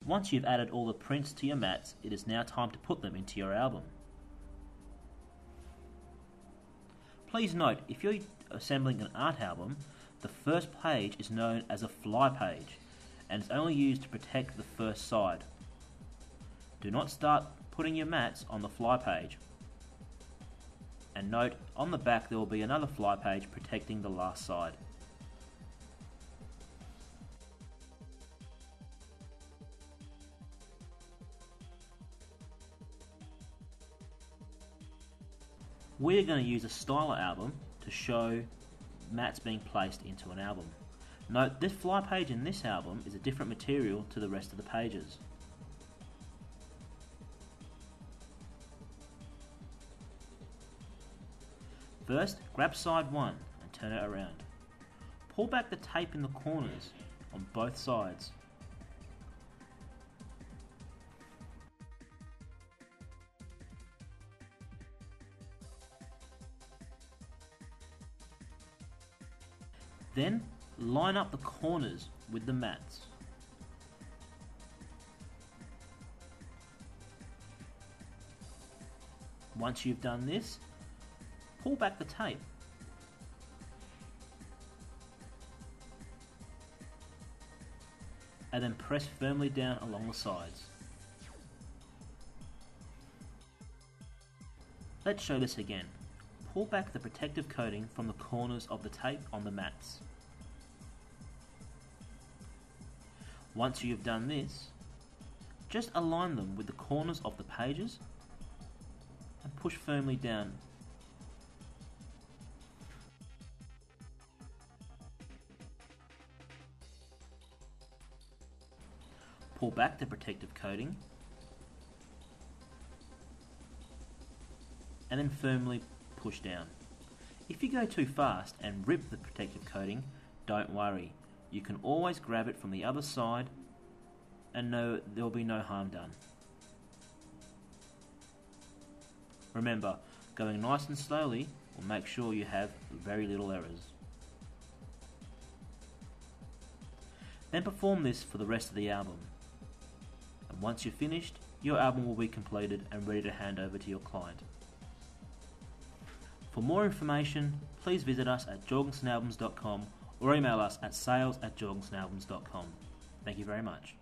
Once you've added all the prints to your mats, it is now time to put them into your album. Please note, if you're assembling an art album, the first page is known as a fly page and is only used to protect the first side. Do not start putting your mats on the fly page. And note, on the back there will be another fly page protecting the last side. We are going to use a styler album to show mats being placed into an album. Note, this fly page in this album is a different material to the rest of the pages. First, grab side 1 and turn it around. Pull back the tape in the corners on both sides. Then, line up the corners with the mats. Once you've done this, pull back the tape. And then press firmly down along the sides. Let's show this again. Pull back the protective coating from the corners of the tape on the mats. Once you've done this, just align them with the corners of the pages and push firmly down. Pull back the protective coating and then firmly push down. If you go too fast and rip the protective coating, don't worry. You can always grab it from the other side and know there will be no harm done. Remember, going nice and slowly will make sure you have very little errors. Then perform this for the rest of the album. And once you're finished, your album will be completed and ready to hand over to your client. For more information, please visit us at jorgensenalbums.com or email us at sales@jorgensenalbums.com. Thank you very much.